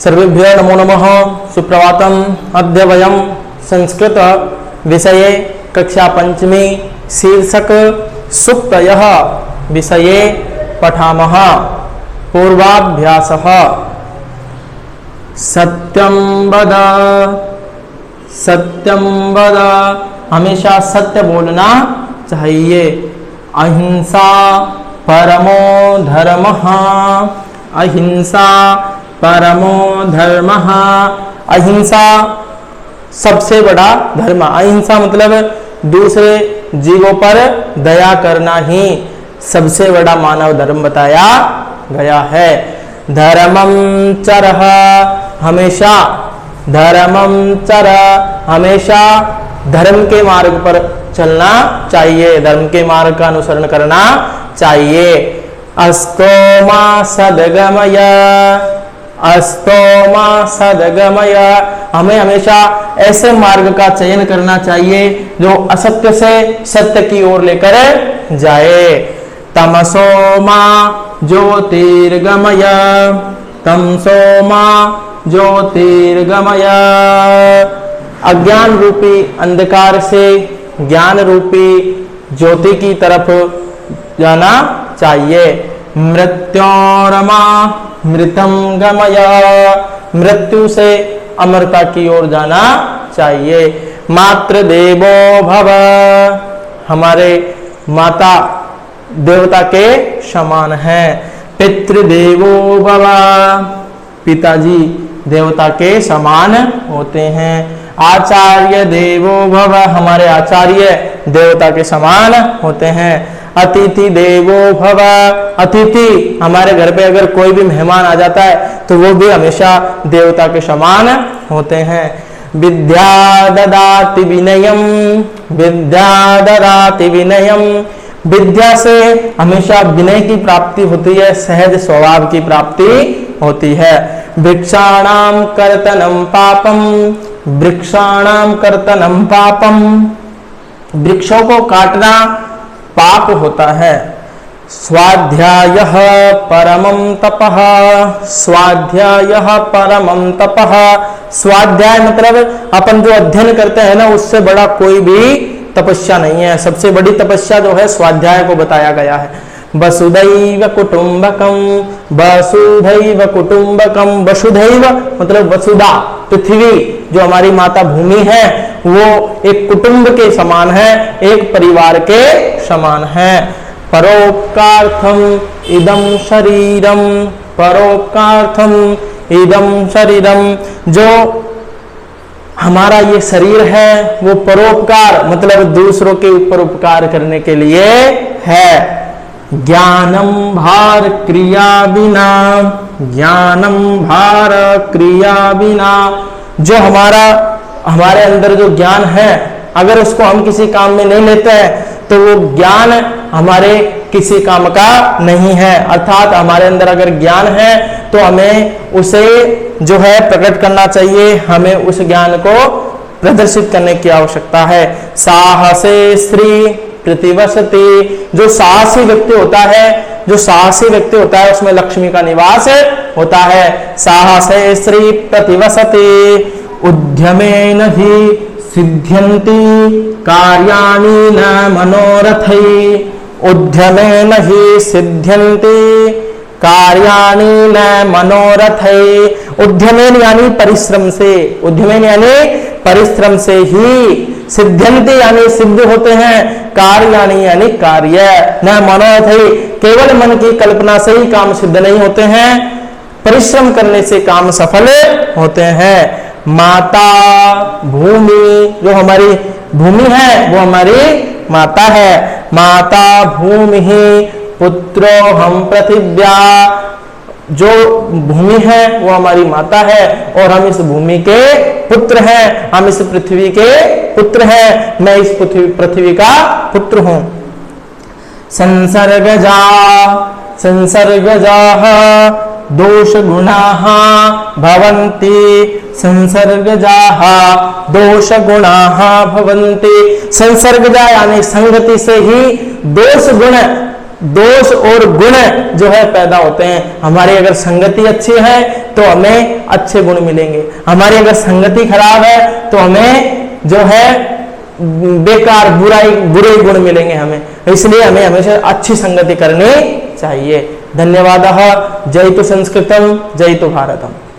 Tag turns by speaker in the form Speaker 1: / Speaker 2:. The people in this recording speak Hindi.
Speaker 1: सर्वेभ्यो नमो नमः। सुप्रभातम्। अद्य वयं संस्कृत विषये कक्षा पंचमी शीर्षक सुक्तयः विषये पठामः। पूर्वाभ्यासः। सत्यं वद, सत्यं वद, हमेशा सत्य बोलना चाहिए। अहिंसा परमो धर्मः, अहिंसा परमो धर्मः। अहिंसा सबसे बड़ा धर्म। अहिंसा मतलब दूसरे जीवों पर दया करना ही सबसे बड़ा मानव धर्म बताया गया है। धर्मं चरः, हमेशा धर्मं चर, हमेशा धर्म के मार्ग पर चलना चाहिए, धर्म के मार्ग का अनुसरण करना चाहिए। अस्तो मा सद्गमय, अस्तो मा सद्गमय, हमें हमेशा ऐसे मार्ग का चयन करना चाहिए जो असत्य से सत्य की ओर लेकर जाए। तमसो मा ज्योतिर्गमय, तमसो मा ज्योतिर्गमय, अज्ञान रूपी अंधकार से ज्ञान रूपी ज्योति की तरफ जाना चाहिए। मृत्योरमा मृतम गमय, मृत्यु से अमरता की ओर जाना चाहिए। मातृदेवो भव, हमारे माता देवता के समान है। पितृदेवो भव, पिताजी देवता के समान होते हैं। आचार्य देवो भव, हमारे आचार्य देवता के समान होते हैं। अतिथि देवो भव, अतिथि हमारे घर पे अगर कोई भी मेहमान आ जाता है तो वो भी हमेशा देवता के समान होते हैं। विद्या ददाति विनयम, विद्या ददाति विनयम, विद्या से हमेशा विनय की प्राप्ति होती है, सहज स्वभाव की प्राप्ति होती है। वृक्षाणाम कर्तनम पापम, वृक्षाणाम कर्तनम पापम, वृक्षों को काटना पाप होता है। स्वाध्यायः परमं तपः, स्वाध्यायः परमं तपः, स्वाध्याय मतलब अपन जो अध्ययन करते हैं ना उससे बड़ा कोई भी तपस्या नहीं है। सबसे बड़ी तपस्या जो है स्वाध्याय को बताया गया है। वसुधैव कुटुंबकम, वसुधैव कुटुंबकम, वसुधैव मतलब वसुधा पृथ्वी जो हमारी माता भूमि है वो एक कुटुंब के समान है, एक परिवार के समान है। परोपकार्थम इदम शरीरम, परोपकार्थम इदम शरीरम, जो हमारा ये शरीर है वो परोपकार मतलब दूसरों के ऊपर उपकार करने के लिए है। ज्ञानम भार क्रिया बिना, ज्ञानम भार क्रिया बिना, जो हमारे अंदर जो ज्ञान है अगर उसको हम किसी काम में नहीं लेते हैं तो वो ज्ञान हमारे किसी काम का नहीं है। अर्थात हमारे अंदर अगर ज्ञान है तो हमें उसे जो है प्रकट करना चाहिए, हमें उस ज्ञान को प्रदर्शित करने की आवश्यकता है। साहसे श्री प्रतिवसति, जो साहसी व्यक्ति होता है, जो साहसी व्यक्ति होता है उसमें लक्ष्मी का निवास होता है। साहसे श्री प्रतिवसति, उद्यमेन हि सिद्ध्यन्ति कार्याणि न मनोरथै, उद्यमेन हि सिद्ध्यन्ति कार्याणि न मनोरथै, उद्यमेन यानी परिश्रम से, उद्यमेन यानी परिश्रम से ही, सिद्ध्यन्ति यानी सिद्ध होते हैं, कार्याणि यानी कार्य, न मनोरथै केवल मन की कल्पना से ही काम सिद्ध नहीं होते हैं, परिश्रम करने से काम सफल होते हैं। माता भूमि, जो हमारी भूमि है वो हमारी माता है। माता भूमि पुत्रो हम पृथिव्या, जो भूमि है वो हमारी माता है और हम इस भूमि के पुत्र हैं, हम इस पृथ्वी के पुत्र हैं, मैं इस पृथ्वी का पुत्र हूं। संसर्गजा, संसर्गजाः दोष गुणाः भवन्ति, संसर्गजाः दोष गुणाः भवन्ति, संसर्गजा यानी संगति से ही दोष गुण, दोष और गुण जो है पैदा होते हैं। हमारी अगर संगति अच्छी है तो हमें अच्छे गुण मिलेंगे, हमारी अगर संगति खराब है तो हमें जो है बेकार बुरे गुण मिलेंगे हमें। इसलिए हमें हमेशा अच्छी संगति करनी चाहिए। धन्यवाद। जय तु संस्कृतम, जय तु भारतम।